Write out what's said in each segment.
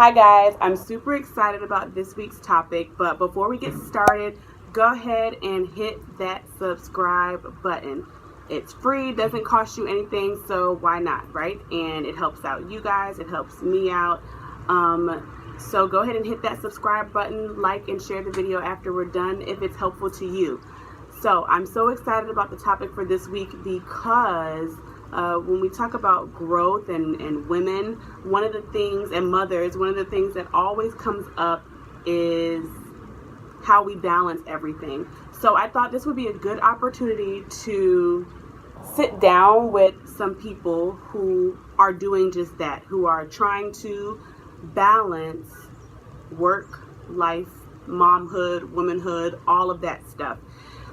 Hi guys, I'm super excited about this week's topic, but before we get started, go ahead and hit that subscribe button. It's free, doesn't cost you anything, so why not, right? And it helps out you guys, it helps me out. So go ahead and hit that subscribe button, like and share the video after we're done if it's helpful to you. So I'm so excited about the topic for this week because when we talk about growth and women, one of the things, and mothers, one of the things that always comes up is how we balance everything. So I thought this would be a good opportunity to sit down with some people who are doing just that, who are trying to balance work, life, momhood, womanhood, all of that stuff.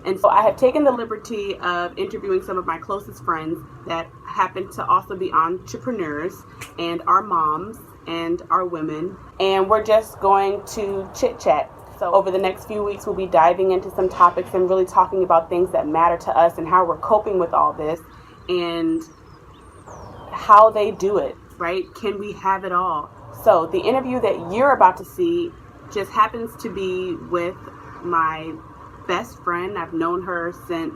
And so I have taken the liberty of interviewing some of my closest friends that happen to also be entrepreneurs and are moms and are women. And we're just going to chit chat. So over the next few weeks, we'll be diving into some topics and really talking about things that matter to us and how we're coping with all this and how they do it, right? Can we have it all? So the interview that you're about to see just happens to be with my best friend. I've known her since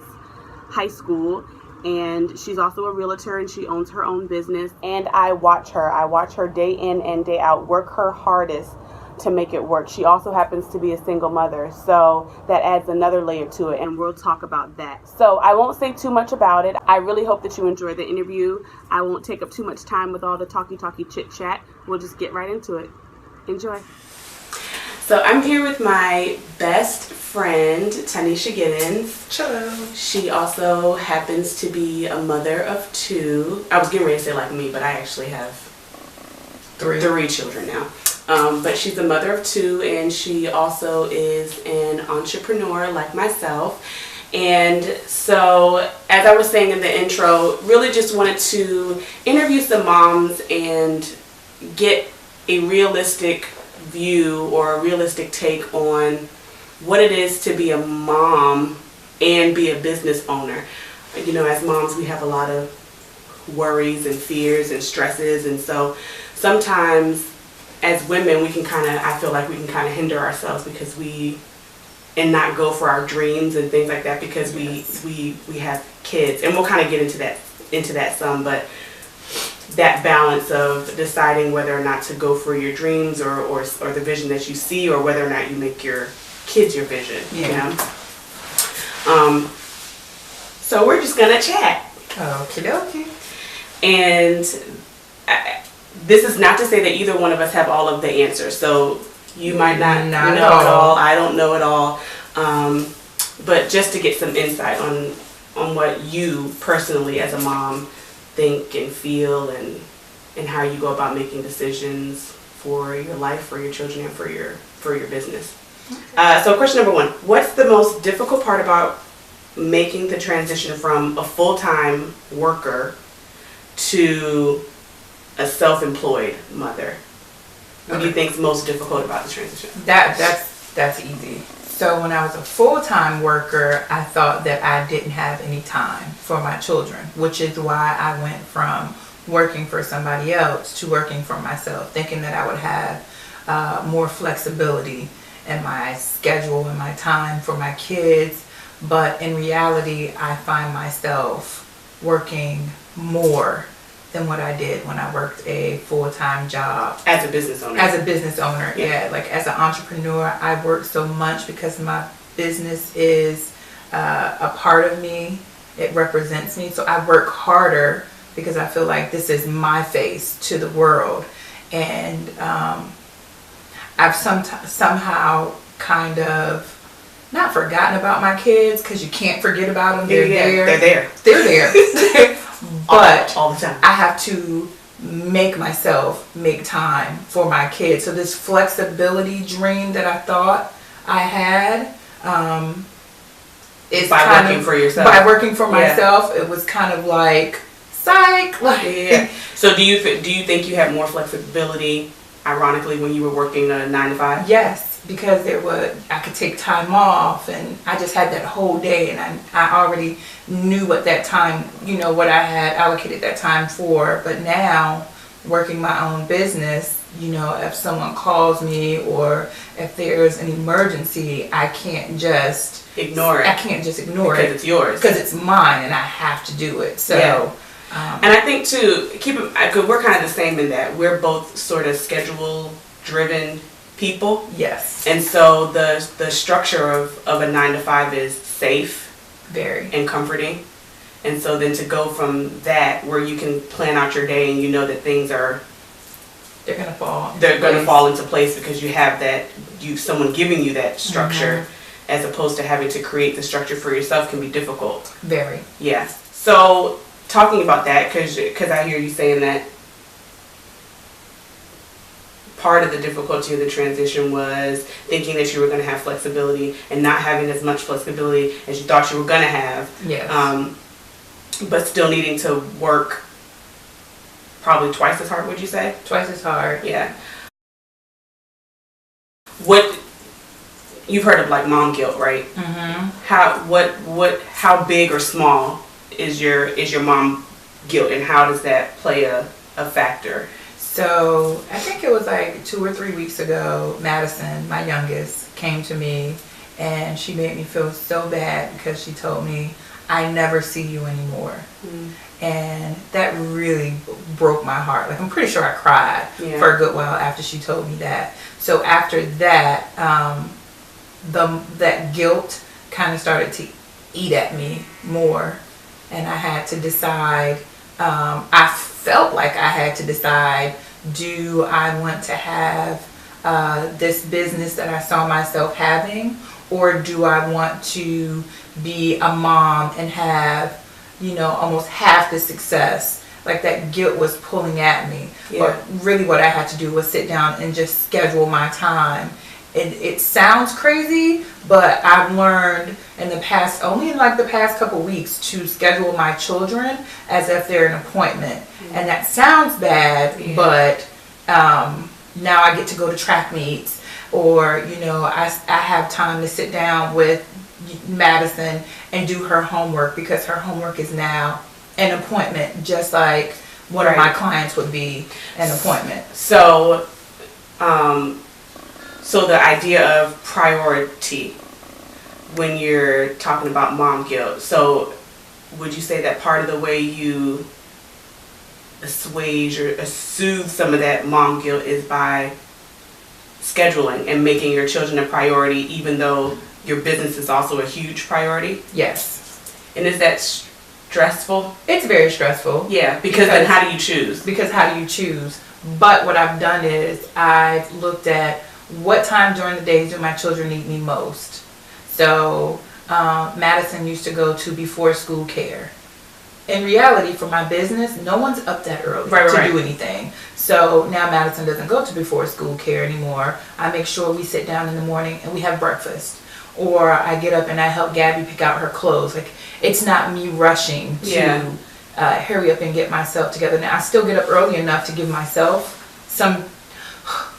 high school, and she's also a realtor and she owns her own business. And I watch her day in and day out work her hardest to make it work. She also happens to be a single mother, so that adds another layer to it, and we'll talk about that. So I won't say too much about it. I really hope that you enjoy the interview. I won't take up too much time with all the talky chit chat. We'll just get right into it. Enjoy. So I'm here with my best friend, Tanisha Giddens. Hello. She also happens to be a mother of two. I was getting ready to say like me, but I actually have three children now. But she's a mother of two, and she also is an entrepreneur like myself. And so, as I was saying in the intro, really just wanted to interview some moms and get a realistic view or a realistic take on what it is to be a mom and be a business owner. You know, as moms, we have a lot of worries and fears and stresses, and so sometimes as women, I feel like we can kind of hinder ourselves because and not go for our dreams and things like that because we have kids, and we'll kind of get into that some, but that balance of deciding whether or not to go for your dreams or the vision that you see, or whether or not you make your kids your vision, you know? So we're just gonna chat. Okie dokie. And this is not to say that either one of us have all of the answers. So you might not know it all. I don't know it all. But just to get some insight on what you personally as a mom think and feel and how you go about making decisions for your life, for your children, and for your business. Okay. So question number one, what's the most difficult part about making the transition from a full-time worker to a self-employed mother? What do you think is most difficult about the transition? That's easy. So when I was a full-time worker, I thought that I didn't have any time for my children, which is why I went from working for somebody else to working for myself, thinking that I would have more flexibility in my schedule and my time for my kids. But in reality, I find myself working more than what I did when I worked a full-time job. As a business owner? As a business owner, yeah. Like as an entrepreneur, I work so much because my business is a part of me. It represents me. So I work harder because I feel like this is my face to the world. And I've somehow kind of not forgotten about my kids, because you can't forget about them. They're there. But all the time. I have to make myself make time for my kids. So this flexibility dream that I thought I had, is by working for yourself. By working for myself, it was kind of like psych. Yeah. So do you think you have more flexibility, ironically, when you were working a 9 to 5? Yes, because I could take time off, and I just had that whole day, and I already knew what that time, what I had allocated that time for. But now, working my own business, if someone calls me or if there's an emergency, I can't just ignore it. I can't just ignore because it. It's yours. Because it's mine and I have to do it. So, and I think too, because we're kind of the same in that we're both sort of schedule-driven people. Yes. And so the structure of a 9 to 5 is safe, very, and comforting. And so then to go from that, where you can plan out your day and you know that things are, they're going to fall into place because you have that, someone giving you that structure, as opposed to having to create the structure for yourself, can be difficult. Very. Yeah. So talking about that, because I hear you saying that part of the difficulty of the transition was thinking that you were going to have flexibility and not having as much flexibility as you thought you were going to have. Yes. But still needing to work probably twice as hard, would you say? Twice as hard. Yeah. What you've heard of, like, mom guilt, right? How big or small is your mom guilt, and how does that play a factor? So I think it was like 2 or 3 weeks ago, Madison, my youngest, came to me and she made me feel so bad because she told me, I never see you anymore. And that really broke my heart. Like, I'm pretty sure I cried for a good while after she told me that. So after that, that guilt kind of started to eat at me more, and I had to decide. I felt like I had to decide: do I want to have this business that I saw myself having, or do I want to be a mom and have, almost half the success? Like, that guilt was pulling at me. But really what I had to do was sit down and just schedule my time. It sounds crazy, but I've learned only in the past couple weeks, to schedule my children as if they're an appointment. And that sounds bad, but now I get to go to track meets, or, I have time to sit down with Madison and do her homework, because her homework is now an appointment, just like one of my clients would be an appointment. So, so the idea of priority when you're talking about mom guilt, so would you say that part of the way you assuage or soothe some of that mom guilt is by scheduling and making your children a priority, even though your business is also a huge priority? Yes. And is that stressful? It's very stressful. Yeah, because then how do you choose? But what I've done is I've looked at what time during the day do my children need me most. So Madison used to go to before school care. In reality, for my business, no one's up that early to do anything. So now Madison doesn't go to before school care anymore. I make sure we sit down in the morning and we have breakfast. Or I get up and I help Gabby pick out her clothes. Like, it's not me rushing to hurry up and get myself together. Now, I still get up early enough to give myself some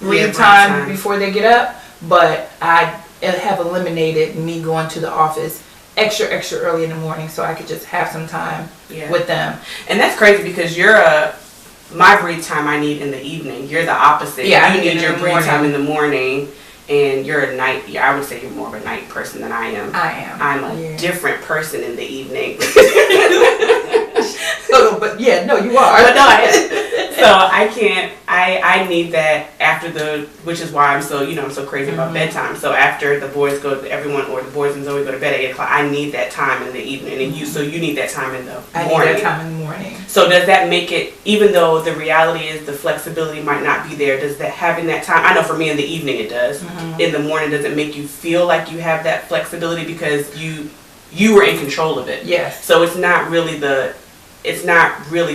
read time before they get up, but I have eliminated me going to the office extra early in the morning so I could just have some time with them. And that's crazy, because my breathe time I need in the evening. You're the opposite. Yeah, you need your breathe time in the morning, and you're a night. Yeah, I would say you're more of a night person than I am. I'm a different person in the evening. But you are. But no, so I can't. I need that after which is why I'm so crazy about bedtime. So after the boys the boys and Zoe go to bed at 8 o'clock, I need that time in the evening, and you need that time in the morning. I need that time in the morning. So does that make it, even though the reality is the flexibility might not be there, does that having that time? I know for me in the evening it does. In the morning, does it make you feel like you have that flexibility because you were in control of it? Yes. So it's not really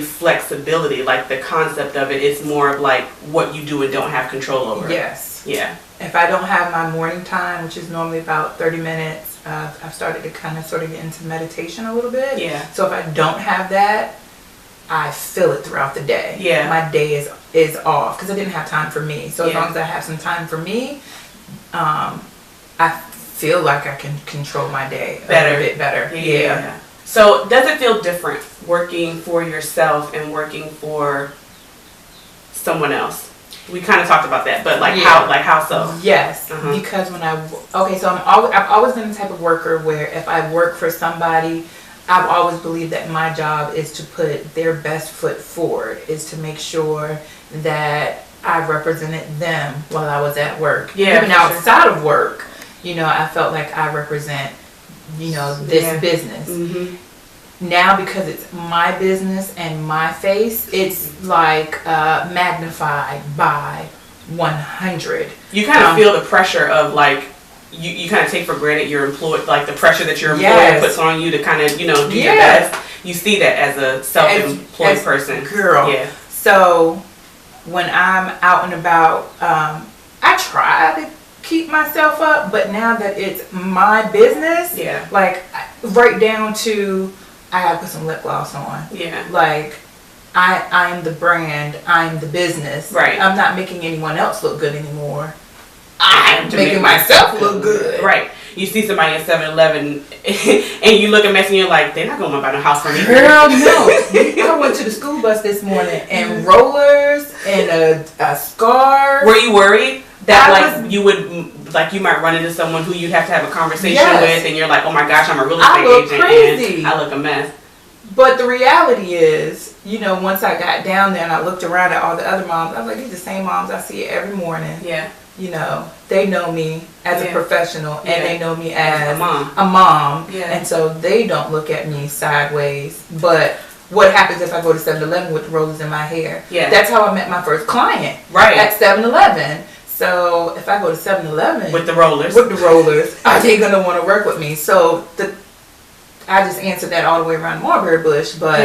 flexibility, like the concept of it. It's more of like what you do and don't have control over. Yes. Yeah. If I don't have my morning time, which is normally about 30 minutes, I've started to kind of sort of get into meditation a little bit. Yeah. So if I don't have that, I feel it throughout the day. Yeah. My day is off because I didn't have time for me. So as long as I have some time for me, I feel like I can control my day a little bit better. Yeah. So does it feel different working for yourself and working for someone else? We kind of talked about that, but how so? Yes, because I've always been the type of worker where if I work for somebody, I've always believed that my job is to put their best foot forward, is to make sure that I represented them while I was at work. Yeah, even outside of work, I felt like I represent, this business. Now, because it's my business and my face, it's like magnified by 100. You kind of feel the pressure of like, you kind of take for granted your employee, like the pressure that your employer puts on you to kind of, do your best. You see that as a self-employed person. Girl. Yeah. So when I'm out and about, I try to keep myself up, but now that it's my business, like right down to, I gotta put some lip gloss on. Yeah. Like, I'm the brand, I'm the business. Right. I'm not making anyone else look good anymore. I'm making myself look good. Right. You see somebody at 7-Eleven and you look at Messi and you're like, they're not going to buy no house from me. Girl, no. I went to the school bus this morning and rollers and a scarf. Were you worried that you might run into someone who you'd have to have a conversation with and you're like, oh my gosh, I'm a real estate agent crazy. And I look a mess. But the reality is, once I got down there and I looked around at all the other moms, I was like, these are the same moms I see every morning. Yeah. They know me as a professional and they know me as a mom. Yeah. And so they don't look at me sideways. But what happens if I go to 7-Eleven with the rollers in my hair? Yeah. That's how I met my first client. Right. At 7-Eleven. So if I go to 7-Eleven with the rollers, are they gonna want to work with me? So I just answered that all the way around Mulberry Bush, but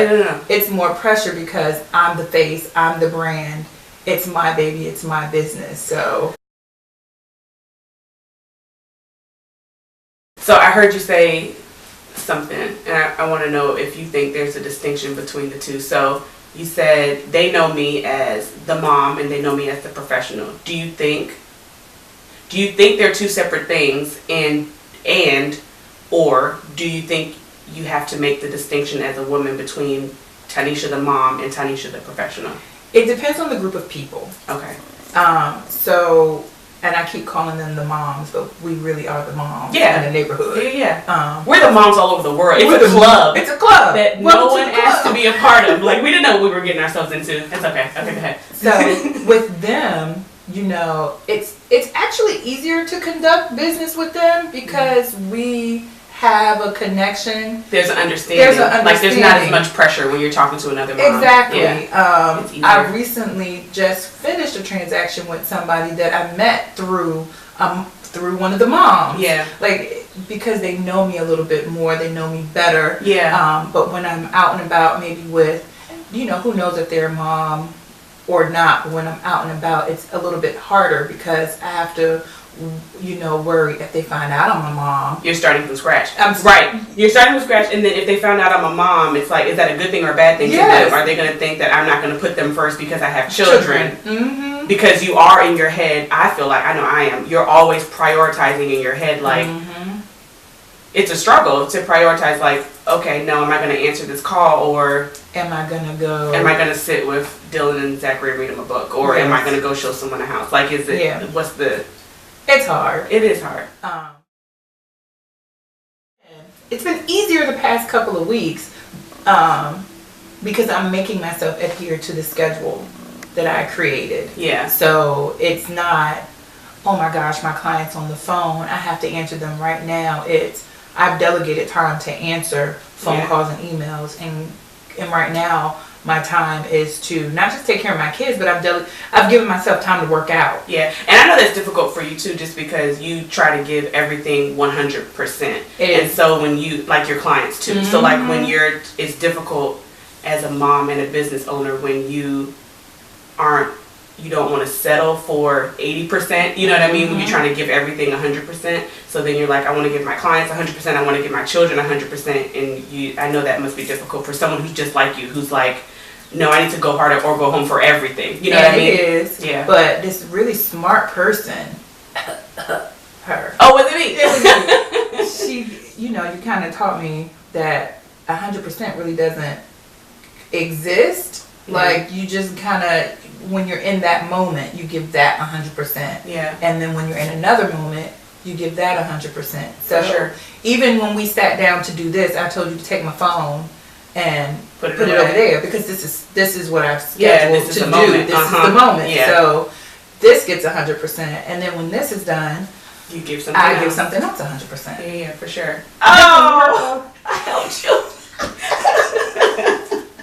it's more pressure because I'm the face, I'm the brand. It's my baby, it's my business. So I heard you say something, and I want to know if you think there's a distinction between the two. So you said they know me as the mom and they know me as the professional. Do you think they're two separate things, or do you think you have to make the distinction as a woman between Tanisha the mom and Tanisha the professional? It depends on the group of people. Okay. And I keep calling them the moms, but we really are the moms in the neighborhood. Yeah. We're the moms all over the world. It's a club. It's a club that no one asked to be a part of. Like, we didn't know what we were getting ourselves into. It's okay. Okay, go ahead. So with them, it's actually easier to conduct business with them because we have a connection. There's an understanding. Like, there's not as much pressure when you're talking to another mom. Exactly. Yeah. I recently just finished a transaction with somebody that I met through one of the moms. Yeah. Like, because they know me a little bit more, they know me better. Yeah. But when I'm out and about, maybe with, who knows if they're a mom or not, but when I'm out and about, it's a little bit harder because I have to worry if they find out I'm a mom. You're starting from scratch. Right. You're starting from scratch, and then if they found out I'm a mom, it's like, is that a good thing or a bad thing to them? Are they going to think that I'm not going to put them first because I have children? Mm-hmm. Because you are in your head, I feel like, I know I am, you're always prioritizing in your head, like, it's a struggle to prioritize, like, okay, no, am I going to answer this call, or am I going to sit with Dylan and Zachary and read them a book, or am I going to go show someone a house? Like, is it, what's the... It's hard. It is hard. It's been easier the past couple of weeks because I'm making myself adhere to the schedule that I created. Yeah. So it's not, oh my gosh, my client's on the phone, I have to answer them right now. I've delegated time to answer phone calls and emails, and right now my time is to not just take care of my kids, but I've given myself time to work out. Yeah, and I know that's difficult for you too, just because you try to give everything 100%. And so when you, like your clients too, so like when it's difficult as a mom and a business owner when you don't want to settle for 80%, you know what I mean? When you're trying to give everything 100%. So then you're like, I want to give my clients 100%, I want to give my children 100%. And I know that must be difficult for someone who's just like you, who's like, no, I need to go harder or go home for everything. You know what I mean? It is. Yeah. But this really smart person, her. Oh, was it me? She, you kind of taught me that 100% really doesn't exist. Like, you just kind of, when you're in that moment, you give that 100%. Yeah. And then when you're in another moment, you give that 100%. So For sure. even when we sat down to do this, I told you to take my phone and put it over there, because this is what I've scheduled to do. Moment. This is the moment. Yeah. So this gets 100%, and then when this is done, you give something else. give something else 100%. Yeah, for sure. Oh, I helped you.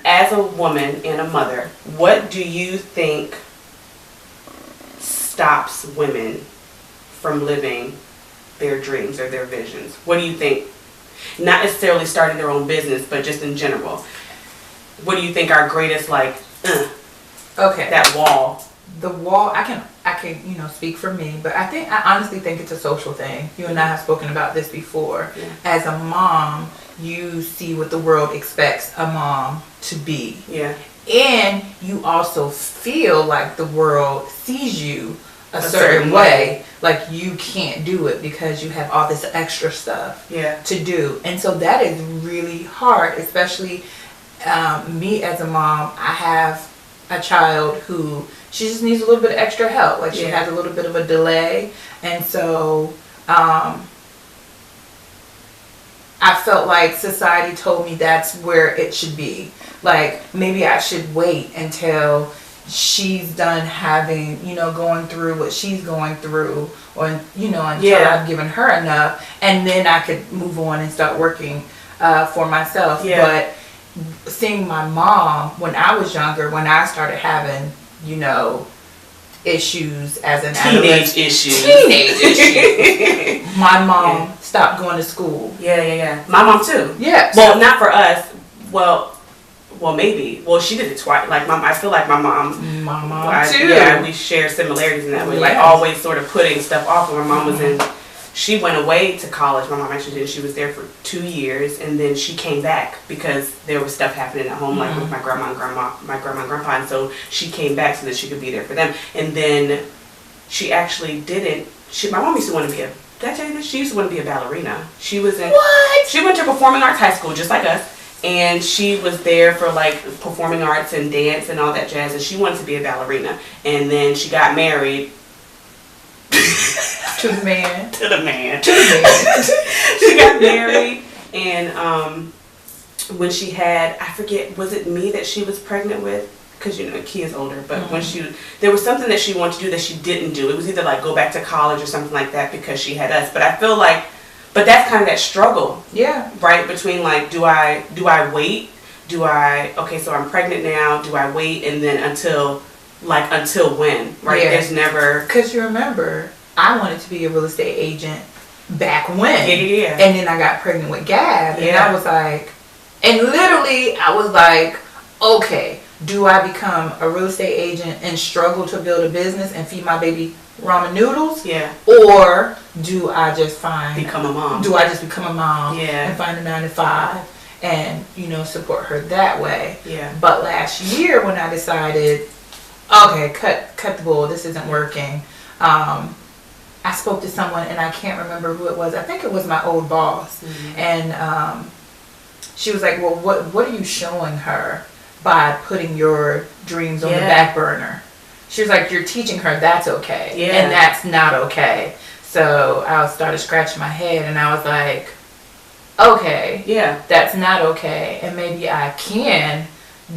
As a woman and a mother, what do you think stops women from living their dreams or their visions? What do you think? Not necessarily starting their own business, but just in general. What do you think our greatest, okay, that wall? The wall, I can speak for me, but I honestly think it's a social thing. You and I have spoken about this before. Yeah. As a mom, you see what the world expects a mom to be. Yeah. And you also feel like the world sees you a certain way. Like you can't do it because you have all this extra stuff to do. And so that is really hard, especially me as a mom. I have a child who, she just needs a little bit of extra help. Like she has a little bit of a delay. And so I felt like society told me that's where it should be. Like maybe I should wait until she's done having, going through what she's going through, or, until I've given her enough, and then I could move on and start working for myself. But seeing my mom when I was younger, when I started having, issues as an teenage issues. My mom stopped going to school. Yeah. My mom too. Yeah. Well, not for us. Well, maybe. Well, she did it twice. Like, I feel like my mom too. Yeah, we share similarities in that way. Like, always sort of putting stuff off. When my mom was she went away to college. My mom actually did. She was there for 2 years, and then she came back because there was stuff happening at home, like with my grandma and grandpa, and so she came back so that she could be there for them. And then she actually didn't. My mom used to want to be did I tell you this? She used to want to be a ballerina. She was in. What? She went to performing arts high school, just like us. And she was there for performing arts and dance and all that jazz, and she wanted to be a ballerina. And then she got married to the man. She got married, and when she had, I forget, was it me that she was pregnant with? Because Key is older, but when there was something that she wanted to do that she didn't do. It was either go back to college or something like that because she had us. But I feel like. But that's kind of that struggle, right? Between do I wait? So I'm pregnant now. Do I wait and then until when? Right? Yeah. There's never. Because you remember, I wanted to be a real estate agent back when. Yeah. And then I got pregnant with Gab, and I was like, and literally I was like, okay, do I become a real estate agent and struggle to build a business and feed my baby ramen noodles? Yeah. Or do I just become a mom? Do I just become a mom? Yeah. And find a 9-to-5 and support her that way? Yeah. But last year when I decided, okay, cut the bull, this isn't working. I spoke to someone, and I can't remember who it was. I think it was my old boss, and she was like, "Well, what are you showing her by putting your dreams on the back burner?" She was like, "You're teaching her that's okay, and that's not okay." So I started scratching my head, and I was like, "Okay, that's not okay, and maybe I can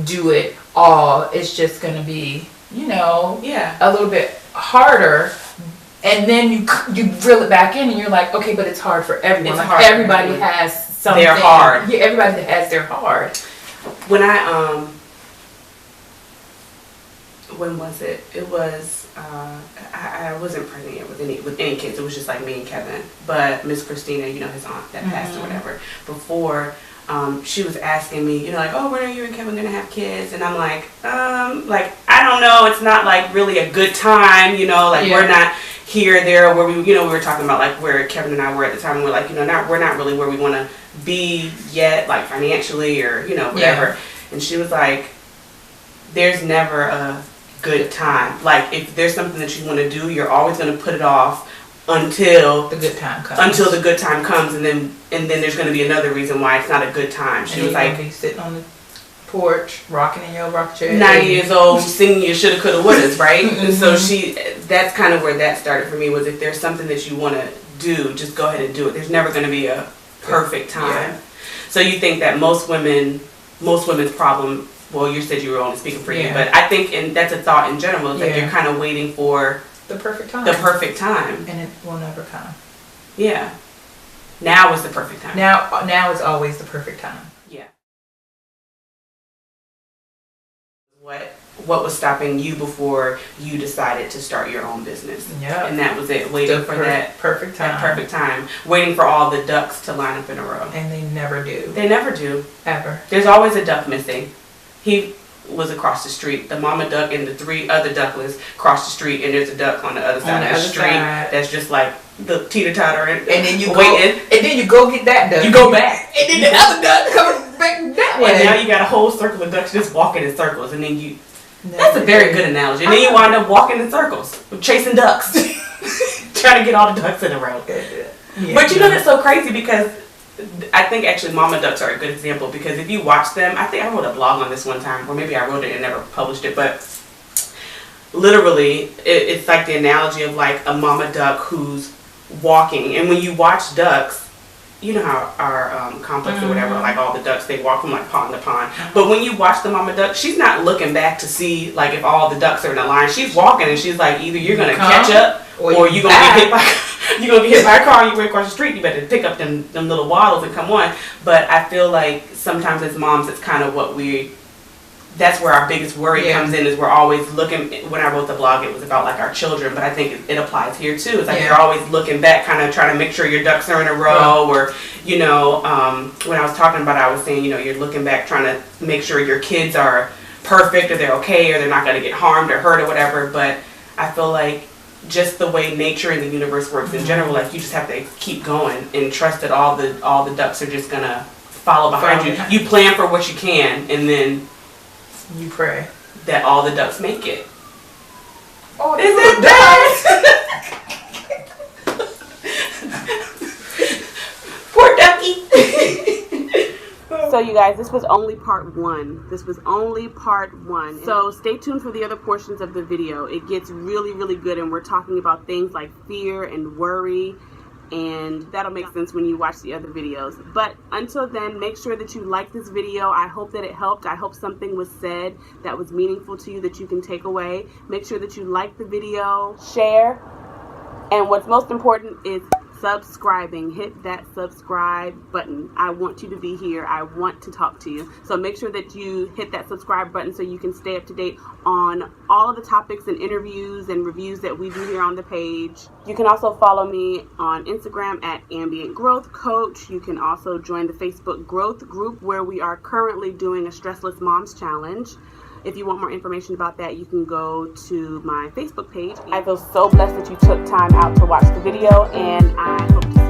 do it all. It's just going to be, a little bit harder." And then you reel it back in, and you're like, "Okay, but it's hard for everyone. Everybody has something. They're hard. Yeah, everybody that has their hard." When when was it? It was I wasn't pregnant yet with any kids. It was just me and Kevin. But Miss Christina, his aunt that passed or whatever, before she was asking me, "Oh, when are you and Kevin gonna have kids?" And I'm like, I don't know. It's not really a good time, we're not here, there, where we were talking about where Kevin and I were at the time. And we're we're not really where we want to be yet, financially or whatever. Yeah. And she was like, "There's never a good time. If there's something that you want to do, you're always going to put it off until the good time comes. And then there's going to be another reason why it's not a good time." She was like, be sitting on the porch, rocking in your rock chair. 9 years old, singing your shoulda, coulda, wouldas, right? And so that's kind of where that started for me, was if there's something that you want to do, just go ahead and do it. There's never going to be a perfect time. Yeah. So you think that most women's problem, well, you said you were only speaking for you, but I think, and that's a thought in general, is that you're kind of waiting for the perfect time. And it will never come. Yeah. Now is the perfect time. Now is always the perfect time. Yeah. What was stopping you before you decided to start your own business? Yeah. And that was it, waiting for that perfect time. That perfect time. Waiting for all the ducks to line up in a row. And they never do. They never do. Ever. There's always a duck missing. He was across the street. The mama duck and the 3 other ducklings cross the street, and there's a duck on the other side of the street that's just like the teeter-totter and then you waiting. And then you go get that duck. You go back. And then the other duck comes back that way. And now you got a whole circle of ducks just walking in circles, and then you... That's a very good analogy. And then you wind up walking in circles, chasing ducks, trying to get all the ducks in a row. Yeah. But you know, that's so crazy, because I think actually mama ducks are a good example, because if you watch them, I think I wrote a blog on this one time, or maybe I wrote it and never published it, but literally it's like the analogy of like a mama duck who's walking. And when you watch ducks, you know how our complex or whatever, like all the ducks, they walk from like pond to pond. But when you watch the mama duck, she's not looking back to see like if all the ducks are in a line. She's walking, and she's like, either you're gonna catch up, or you're gonna get hit by a car. You went across the street. You better pick up them little waddles and come on. But I feel like sometimes as moms, it's kind of that's where our biggest worry comes in, is we're always looking. When I wrote the blog, it was about like our children, but I think it applies here too. It's like you're always looking back, kind of trying to make sure your ducks are in a row, or when I was talking about it, I was saying, you're looking back trying to make sure your kids are perfect, or they're okay, or they're not going to get harmed or hurt or whatever. But I feel like just the way nature and the universe works in general, like you just have to keep going and trust that all the ducks are just gonna follow behind you. You plan for what you can, and then you pray that all the ducks make it. Oh, is it ducks? Poor ducky. So you guys, this was only part 1. So stay tuned for the other portions of the video. It gets really, really good, and we're talking about things like fear and worry, and that'll make sense when you watch the other videos. But until then, make sure that you like this video. I hope that it helped. I hope something was said that was meaningful to you, that you can take away. Make sure that you like the video, share, and what's most important is subscribing. Hit that subscribe button. I want you to be here. I want to talk to you. So make sure that you hit that subscribe button so you can stay up to date on all of the topics and interviews and reviews that we do here on the page. You can also follow me on Instagram at Ambient Growth Coach. You can also join the Facebook growth group, where we are currently doing a Stressless Moms Challenge. If you want more information about that, you can go to my Facebook page. I feel so blessed that you took time out to watch the video, and I hope to